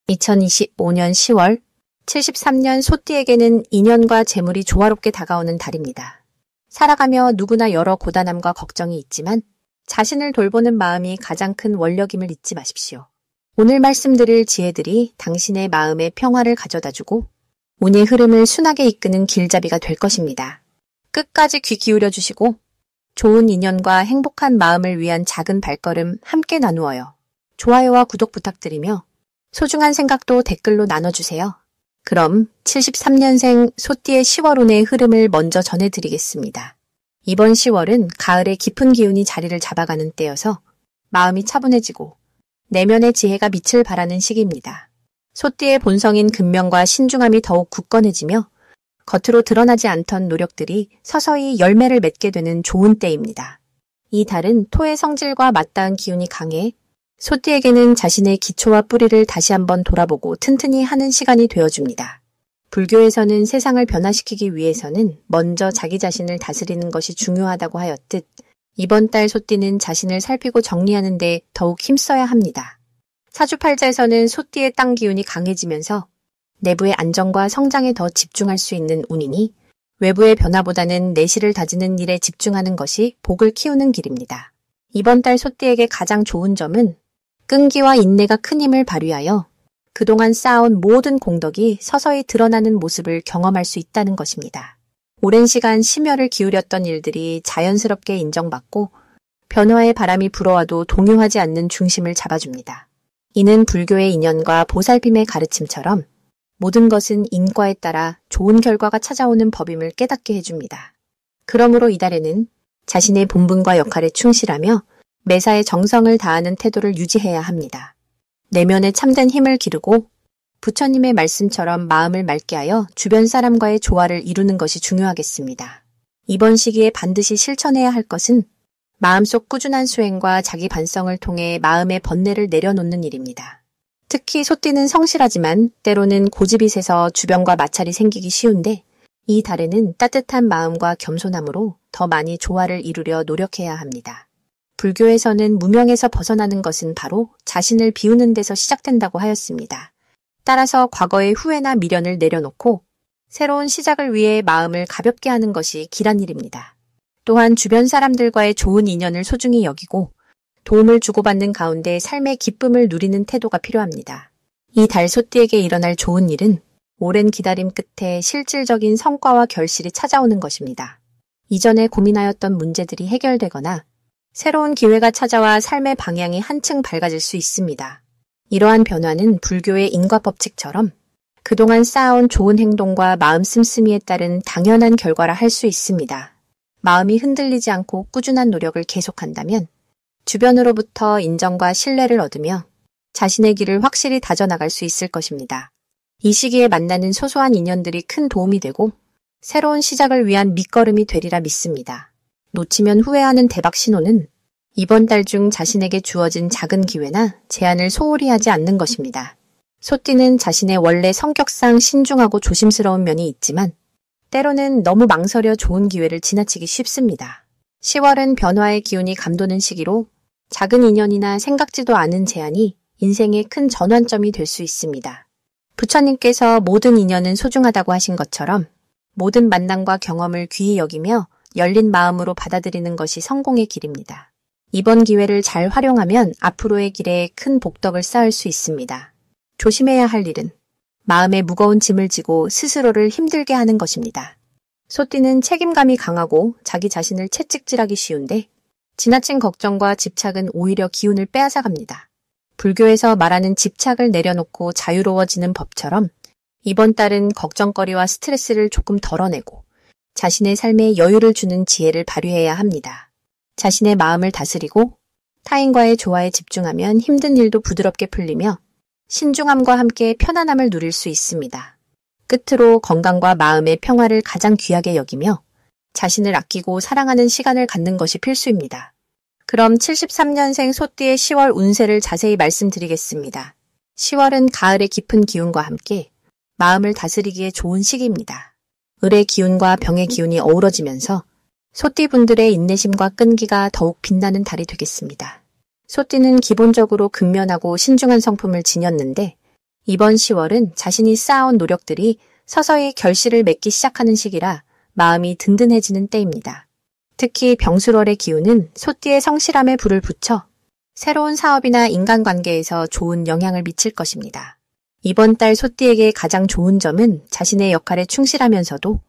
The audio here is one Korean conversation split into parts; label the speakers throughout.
Speaker 1: 2025년 10월 73년 소띠에게는 인연과 재물이 조화롭게 다가오는 달입니다. 살아가며 누구나 여러 고단함과 걱정이 있지만 자신을 돌보는 마음이 가장 큰 원력임을 잊지 마십시오. 오늘 말씀드릴 지혜들이 당신의 마음에 평화를 가져다주고 운의 흐름을 순하게 이끄는 길잡이가 될 것입니다. 끝까지 귀 기울여 주시고 좋은 인연과 행복한 마음을 위한 작은 발걸음 함께 나누어요. 좋아요와 구독 부탁드리며 소중한 생각도 댓글로 나눠주세요. 그럼 73년생 소띠의 10월운의 흐름을 먼저 전해드리겠습니다. 이번 10월은 가을의 깊은 기운이 자리를 잡아가는 때여서 마음이 차분해지고 내면의 지혜가 빛을 발하는 시기입니다. 소띠의 본성인 근명과 신중함이 더욱 굳건해지며 겉으로 드러나지 않던 노력들이 서서히 열매를 맺게 되는 좋은 때입니다. 이 달은 토의 성질과 맞닿은 기운이 강해 소띠에게는 자신의 기초와 뿌리를 다시 한번 돌아보고 튼튼히 하는 시간이 되어줍니다. 불교에서는 세상을 변화시키기 위해서는 먼저 자기 자신을 다스리는 것이 중요하다고 하였듯 이번 달 소띠는 자신을 살피고 정리하는 데 더욱 힘써야 합니다. 사주팔자에서는 소띠의 땅 기운이 강해지면서 내부의 안정과 성장에 더 집중할 수 있는 운이니 외부의 변화보다는 내실을 다지는 일에 집중하는 것이 복을 키우는 길입니다. 이번 달 소띠에게 가장 좋은 점은 끈기와 인내가 큰 힘을 발휘하여 그동안 쌓아온 모든 공덕이 서서히 드러나는 모습을 경험할 수 있다는 것입니다. 오랜 시간 심혈을 기울였던 일들이 자연스럽게 인정받고 변화의 바람이 불어와도 동요하지 않는 중심을 잡아줍니다. 이는 불교의 인연과 보살핌의 가르침처럼 모든 것은 인과에 따라 좋은 결과가 찾아오는 법임을 깨닫게 해줍니다. 그러므로 이달에는 자신의 본분과 역할에 충실하며 매사에 정성을 다하는 태도를 유지해야 합니다. 내면에 참된 힘을 기르고 부처님의 말씀처럼 마음을 맑게 하여 주변 사람과의 조화를 이루는 것이 중요하겠습니다. 이번 시기에 반드시 실천해야 할 것은 마음속 꾸준한 수행과 자기 반성을 통해 마음의 번뇌를 내려놓는 일입니다. 특히 소띠는 성실하지만 때로는 고집이 세서 주변과 마찰이 생기기 쉬운데 이 달에는 따뜻한 마음과 겸손함으로 더 많이 조화를 이루려 노력해야 합니다. 불교에서는 무명에서 벗어나는 것은 바로 자신을 비우는 데서 시작된다고 하였습니다. 따라서 과거의 후회나 미련을 내려놓고 새로운 시작을 위해 마음을 가볍게 하는 것이 길한 일입니다. 또한 주변 사람들과의 좋은 인연을 소중히 여기고 도움을 주고받는 가운데 삶의 기쁨을 누리는 태도가 필요합니다. 이 달 소띠에게 일어날 좋은 일은 오랜 기다림 끝에 실질적인 성과와 결실이 찾아오는 것입니다. 이전에 고민하였던 문제들이 해결되거나 새로운 기회가 찾아와 삶의 방향이 한층 밝아질 수 있습니다. 이러한 변화는 불교의 인과법칙처럼 그동안 쌓아온 좋은 행동과 마음 씀씀이에 따른 당연한 결과라 할 수 있습니다. 마음이 흔들리지 않고 꾸준한 노력을 계속한다면 주변으로부터 인정과 신뢰를 얻으며 자신의 길을 확실히 다져나갈 수 있을 것입니다. 이 시기에 만나는 소소한 인연들이 큰 도움이 되고 새로운 시작을 위한 밑거름이 되리라 믿습니다. 놓치면 후회하는 대박 신호는 이번 달 중 자신에게 주어진 작은 기회나 제안을 소홀히 하지 않는 것입니다. 소띠는 자신의 원래 성격상 신중하고 조심스러운 면이 있지만 때로는 너무 망설여 좋은 기회를 지나치기 쉽습니다. 10월은 변화의 기운이 감도는 시기로 작은 인연이나 생각지도 않은 제안이 인생의 큰 전환점이 될 수 있습니다. 부처님께서 모든 인연은 소중하다고 하신 것처럼 모든 만남과 경험을 귀히 여기며 열린 마음으로 받아들이는 것이 성공의 길입니다. 이번 기회를 잘 활용하면 앞으로의 길에 큰 복덕을 쌓을 수 있습니다. 조심해야 할 일은 마음에 무거운 짐을 지고 스스로를 힘들게 하는 것입니다. 소띠는 책임감이 강하고 자기 자신을 채찍질하기 쉬운데 지나친 걱정과 집착은 오히려 기운을 빼앗아갑니다. 불교에서 말하는 집착을 내려놓고 자유로워지는 법처럼 이번 달은 걱정거리와 스트레스를 조금 덜어내고 자신의 삶에 여유를 주는 지혜를 발휘해야 합니다. 자신의 마음을 다스리고 타인과의 조화에 집중하면 힘든 일도 부드럽게 풀리며 신중함과 함께 편안함을 누릴 수 있습니다. 끝으로 건강과 마음의 평화를 가장 귀하게 여기며 자신을 아끼고 사랑하는 시간을 갖는 것이 필수입니다. 그럼 73년생 소띠의 10월 운세를 자세히 말씀드리겠습니다. 10월은 가을의 깊은 기운과 함께 마음을 다스리기에 좋은 시기입니다. 을의 기운과 병의 기운이 어우러지면서 소띠분들의 인내심과 끈기가 더욱 빛나는 달이 되겠습니다. 소띠는 기본적으로 근면하고 신중한 성품을 지녔는데 이번 10월은 자신이 쌓아온 노력들이 서서히 결실을 맺기 시작하는 시기라 마음이 든든해지는 때입니다. 특히 병술월의 기운은 소띠의 성실함에 불을 붙여 새로운 사업이나 인간관계에서 좋은 영향을 미칠 것입니다. 이번 달 소띠에게 가장 좋은 점은 자신의 역할에 충실하면서도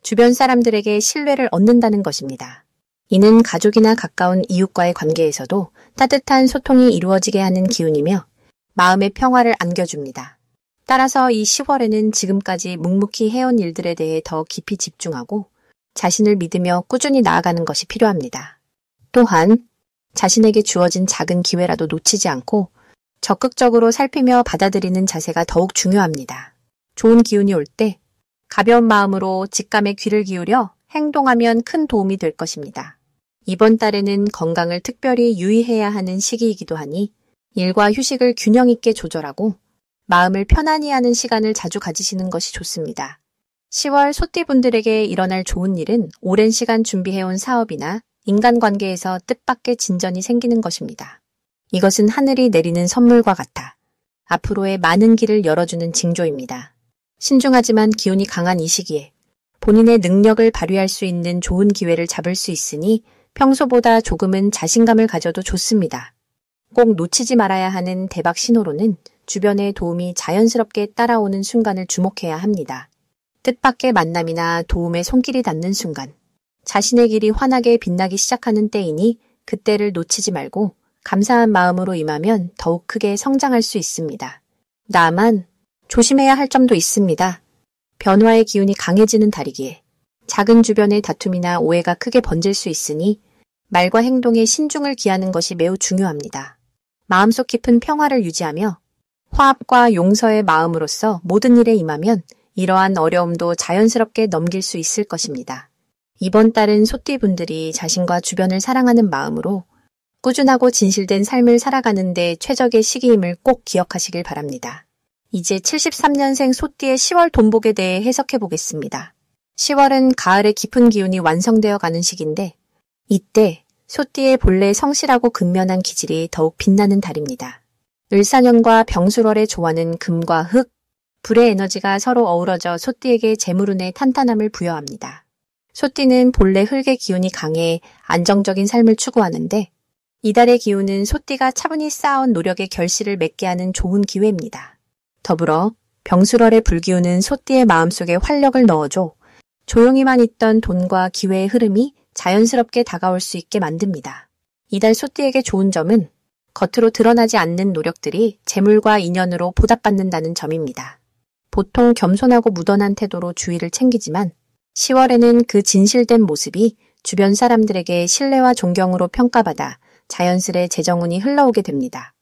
Speaker 1: 주변 사람들에게 신뢰를 얻는다는 것입니다. 이는 가족이나 가까운 이웃과의 관계에서도 따뜻한 소통이 이루어지게 하는 기운이며 마음의 평화를 안겨줍니다. 따라서 이 10월에는 지금까지 묵묵히 해온 일들에 대해 더 깊이 집중하고 자신을 믿으며 꾸준히 나아가는 것이 필요합니다. 또한 자신에게 주어진 작은 기회라도 놓치지 않고 적극적으로 살피며 받아들이는 자세가 더욱 중요합니다. 좋은 기운이 올 때 가벼운 마음으로 직감에 귀를 기울여 행동하면 큰 도움이 될 것입니다. 이번 달에는 건강을 특별히 유의해야 하는 시기이기도 하니 일과 휴식을 균형 있게 조절하고 마음을 편안히 하는 시간을 자주 가지시는 것이 좋습니다. 10월 소띠분들에게 일어날 좋은 일은 오랜 시간 준비해온 사업이나 인간관계에서 뜻밖의 진전이 생기는 것입니다. 이것은 하늘이 내리는 선물과 같아 앞으로의 많은 길을 열어주는 징조입니다. 신중하지만 기운이 강한 이 시기에 본인의 능력을 발휘할 수 있는 좋은 기회를 잡을 수 있으니 평소보다 조금은 자신감을 가져도 좋습니다. 꼭 놓치지 말아야 하는 대박 신호로는 주변의 도움이 자연스럽게 따라오는 순간을 주목해야 합니다. 뜻밖의 만남이나 도움의 손길이 닿는 순간, 자신의 길이 환하게 빛나기 시작하는 때이니 그때를 놓치지 말고 감사한 마음으로 임하면 더욱 크게 성장할 수 있습니다. 다만 조심해야 할 점도 있습니다. 변화의 기운이 강해지는 달이기에 작은 주변의 다툼이나 오해가 크게 번질 수 있으니 말과 행동에 신중을 기하는 것이 매우 중요합니다. 마음속 깊은 평화를 유지하며 화합과 용서의 마음으로써 모든 일에 임하면 이러한 어려움도 자연스럽게 넘길 수 있을 것입니다. 이번 달은 소띠분들이 자신과 주변을 사랑하는 마음으로 꾸준하고 진실된 삶을 살아가는 데 최적의 시기임을 꼭 기억하시길 바랍니다. 이제 73년생 소띠의 10월 돈복에 대해 해석해 보겠습니다. 10월은 가을의 깊은 기운이 완성되어 가는 시기인데 이때 소띠의 본래 성실하고 근면한 기질이 더욱 빛나는 달입니다. 을사년과 병술월의 조화는 금과 흙, 불의 에너지가 서로 어우러져 소띠에게 재물운의 탄탄함을 부여합니다. 소띠는 본래 흙의 기운이 강해 안정적인 삶을 추구하는데 이달의 기운은 소띠가 차분히 쌓아온 노력의 결실을 맺게 하는 좋은 기회입니다. 더불어 병술월의 불기운은 소띠의 마음속에 활력을 넣어줘 조용히만 있던 돈과 기회의 흐름이 자연스럽게 다가올 수 있게 만듭니다. 이달 소띠에게 좋은 점은 겉으로 드러나지 않는 노력들이 재물과 인연으로 보답받는다는 점입니다. 보통 겸손하고 무던한 태도로 주위를 챙기지만 10월에는 그 진실된 모습이 주변 사람들에게 신뢰와 존경으로 평가받아 자연스레 재정운이 흘러오게 됩니다.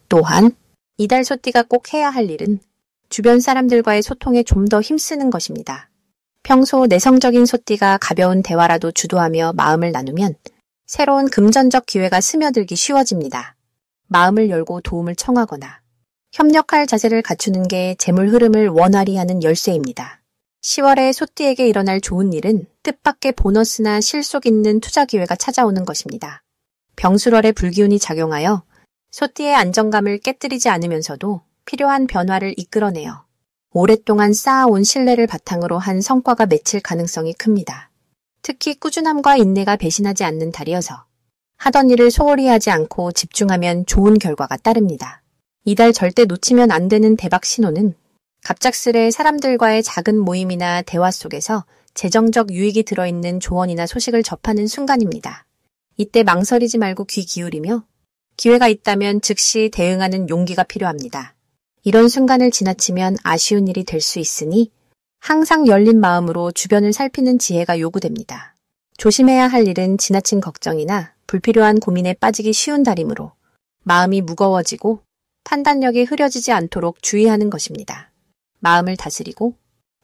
Speaker 1: 또한 이달 소띠가 꼭 해야 할 일은 주변 사람들과의 소통에 좀 더 힘쓰는 것입니다. 평소 내성적인 소띠가 가벼운 대화라도 주도하며 마음을 나누면 새로운 금전적 기회가 스며들기 쉬워집니다. 마음을 열고 도움을 청하거나 협력할 자세를 갖추는 게 재물 흐름을 원활히 하는 열쇠입니다. 10월에 소띠에게 일어날 좋은 일은 뜻밖의 보너스나 실속 있는 투자 기회가 찾아오는 것입니다. 병술월의 불기운이 작용하여 소띠의 안정감을 깨뜨리지 않으면서도 필요한 변화를 이끌어내어 오랫동안 쌓아온 신뢰를 바탕으로 한 성과가 맺힐 가능성이 큽니다. 특히 꾸준함과 인내가 배신하지 않는 달이어서 하던 일을 소홀히 하지 않고 집중하면 좋은 결과가 따릅니다. 이달 절대 놓치면 안 되는 대박 신호는 갑작스레 사람들과의 작은 모임이나 대화 속에서 재정적 유익이 들어있는 조언이나 소식을 접하는 순간입니다. 이때 망설이지 말고 귀 기울이며 기회가 있다면 즉시 대응하는 용기가 필요합니다. 이런 순간을 지나치면 아쉬운 일이 될 수 있으니 항상 열린 마음으로 주변을 살피는 지혜가 요구됩니다. 조심해야 할 일은 지나친 걱정이나 불필요한 고민에 빠지기 쉬운 달이므로 마음이 무거워지고 판단력이 흐려지지 않도록 주의하는 것입니다. 마음을 다스리고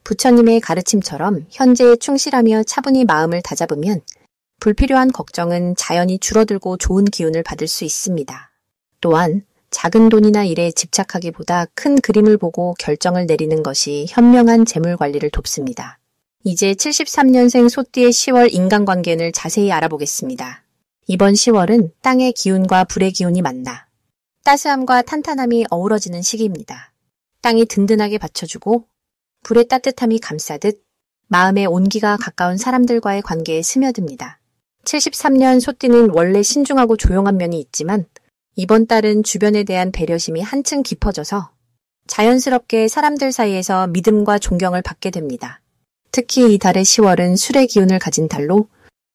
Speaker 1: 부처님의 가르침처럼 현재에 충실하며 차분히 마음을 다잡으면 불필요한 걱정은 자연히 줄어들고 좋은 기운을 받을 수 있습니다. 또한 작은 돈이나 일에 집착하기보다 큰 그림을 보고 결정을 내리는 것이 현명한 재물 관리를 돕습니다. 이제 73년생 소띠의 10월 인간관계를 자세히 알아보겠습니다. 이번 10월은 땅의 기운과 불의 기운이 만나 따스함과 탄탄함이 어우러지는 시기입니다. 땅이 든든하게 받쳐주고 불의 따뜻함이 감싸듯 마음의 온기가 가까운 사람들과의 관계에 스며듭니다. 73년 소띠는 원래 신중하고 조용한 면이 있지만 이번 달은 주변에 대한 배려심이 한층 깊어져서 자연스럽게 사람들 사이에서 믿음과 존경을 받게 됩니다. 특히 이 달의 10월은 술의 기운을 가진 달로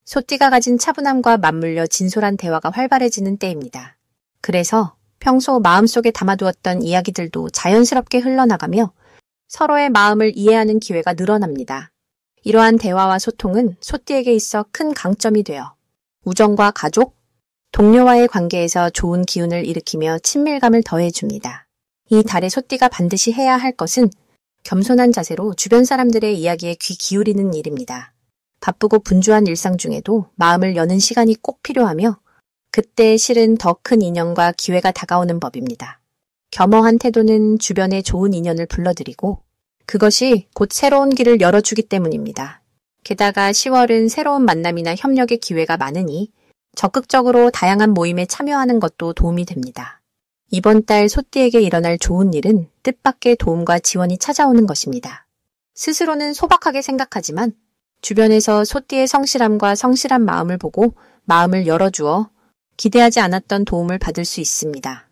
Speaker 1: 소띠가 가진 차분함과 맞물려 진솔한 대화가 활발해지는 때입니다. 그래서 평소 마음속에 담아두었던 이야기들도 자연스럽게 흘러나가며 서로의 마음을 이해하는 기회가 늘어납니다. 이러한 대화와 소통은 소띠에게 있어 큰 강점이 되어 우정과 가족, 동료와의 관계에서 좋은 기운을 일으키며 친밀감을 더해줍니다. 이 달에 소띠가 반드시 해야 할 것은 겸손한 자세로 주변 사람들의 이야기에 귀 기울이는 일입니다. 바쁘고 분주한 일상 중에도 마음을 여는 시간이 꼭 필요하며 그때 실은 더 큰 인연과 기회가 다가오는 법입니다. 겸허한 태도는 주변에 좋은 인연을 불러들이고 그것이 곧 새로운 길을 열어주기 때문입니다. 게다가 10월은 새로운 만남이나 협력의 기회가 많으니 적극적으로 다양한 모임에 참여하는 것도 도움이 됩니다. 이번 달 소띠에게 일어날 좋은 일은 뜻밖의 도움과 지원이 찾아오는 것입니다. 스스로는 소박하게 생각하지만 주변에서 소띠의 성실함과 성실한 마음을 보고 마음을 열어주어 기대하지 않았던 도움을 받을 수 있습니다.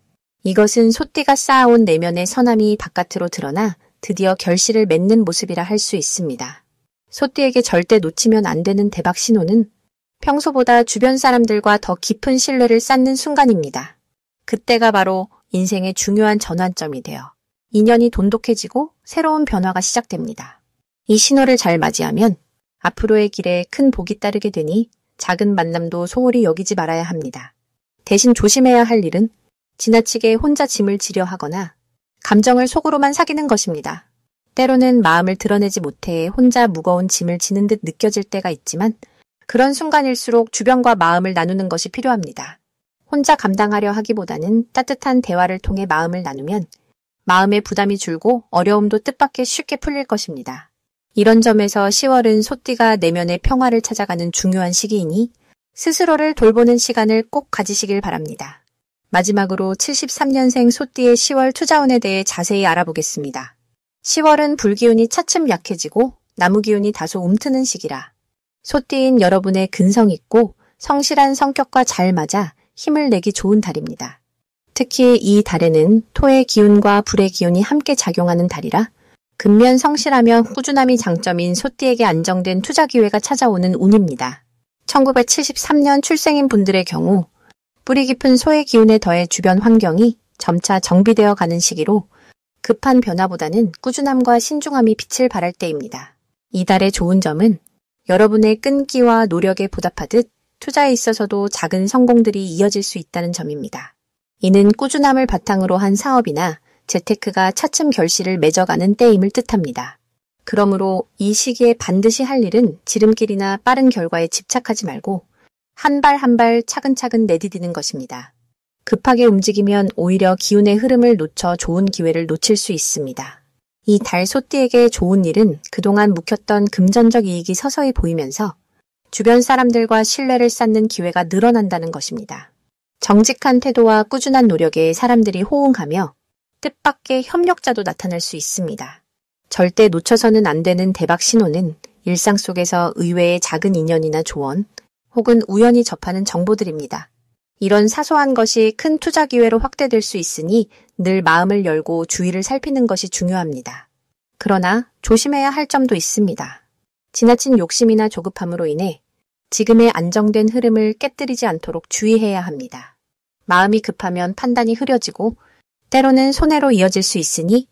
Speaker 1: 이것은 소띠가 쌓아온 내면의 선함이 바깥으로 드러나 드디어 결실을 맺는 모습이라 할 수 있습니다. 소띠에게 절대 놓치면 안 되는 대박 신호는 평소보다 주변 사람들과 더 깊은 신뢰를 쌓는 순간입니다. 그때가 바로 인생의 중요한 전환점이 되어 인연이 돈독해지고 새로운 변화가 시작됩니다. 이 신호를 잘 맞이하면 앞으로의 길에 큰 복이 따르게 되니 작은 만남도 소홀히 여기지 말아야 합니다. 대신 조심해야 할 일은 지나치게 혼자 짐을 지려 하거나 감정을 속으로만 사귀는 것입니다. 때로는 마음을 드러내지 못해 혼자 무거운 짐을 지는 듯 느껴질 때가 있지만 그런 순간일수록 주변과 마음을 나누는 것이 필요합니다. 혼자 감당하려 하기보다는 따뜻한 대화를 통해 마음을 나누면 마음의 부담이 줄고 어려움도 뜻밖의 쉽게 풀릴 것입니다. 이런 점에서 10월은 소띠가 내면의 평화를 찾아가는 중요한 시기이니 스스로를 돌보는 시간을 꼭 가지시길 바랍니다. 마지막으로 73년생 소띠의 10월 투자운에 대해 자세히 알아보겠습니다. 10월은 불기운이 차츰 약해지고 나무기운이 다소 움트는 시기라 소띠인 여러분의 근성 있고 성실한 성격과 잘 맞아 힘을 내기 좋은 달입니다. 특히 이 달에는 토의 기운과 불의 기운이 함께 작용하는 달이라 근면 성실하며 꾸준함이 장점인 소띠에게 안정된 투자 기회가 찾아오는 운입니다. 1973년 출생인 분들의 경우 뿌리 깊은 소의 기운에 더해 주변 환경이 점차 정비되어 가는 시기로 급한 변화보다는 꾸준함과 신중함이 빛을 발할 때입니다. 이달의 좋은 점은 여러분의 끈기와 노력에 보답하듯 투자에 있어서도 작은 성공들이 이어질 수 있다는 점입니다. 이는 꾸준함을 바탕으로 한 사업이나 재테크가 차츰 결실을 맺어가는 때임을 뜻합니다. 그러므로 이 시기에 반드시 할 일은 지름길이나 빠른 결과에 집착하지 말고 한 발 한 발 차근차근 내디디는 것입니다. 급하게 움직이면 오히려 기운의 흐름을 놓쳐 좋은 기회를 놓칠 수 있습니다. 이 달 소띠에게 좋은 일은 그동안 묵혔던 금전적 이익이 서서히 보이면서 주변 사람들과 신뢰를 쌓는 기회가 늘어난다는 것입니다. 정직한 태도와 꾸준한 노력에 사람들이 호응하며 뜻밖의 협력자도 나타날 수 있습니다. 절대 놓쳐서는 안 되는 대박 신호는 일상 속에서 의외의 작은 인연이나 조언 혹은 우연히 접하는 정보들입니다. 이런 사소한 것이 큰 투자 기회로 확대될 수 있으니 늘 마음을 열고 주위를 살피는 것이 중요합니다. 그러나 조심해야 할 점도 있습니다. 지나친 욕심이나 조급함으로 인해 지금의 안정된 흐름을 깨뜨리지 않도록 주의해야 합니다. 마음이 급하면 판단이 흐려지고 때로는 손해로 이어질 수 있으니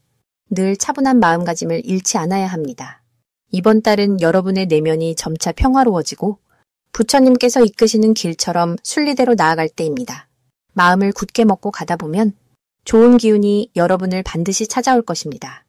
Speaker 1: 늘 차분한 마음가짐을 잃지 않아야 합니다. 이번 달은 여러분의 내면이 점차 평화로워지고 부처님께서 이끄시는 길처럼 순리대로 나아갈 때입니다. 마음을 굳게 먹고 가다 보면 좋은 기운이 여러분을 반드시 찾아올 것입니다.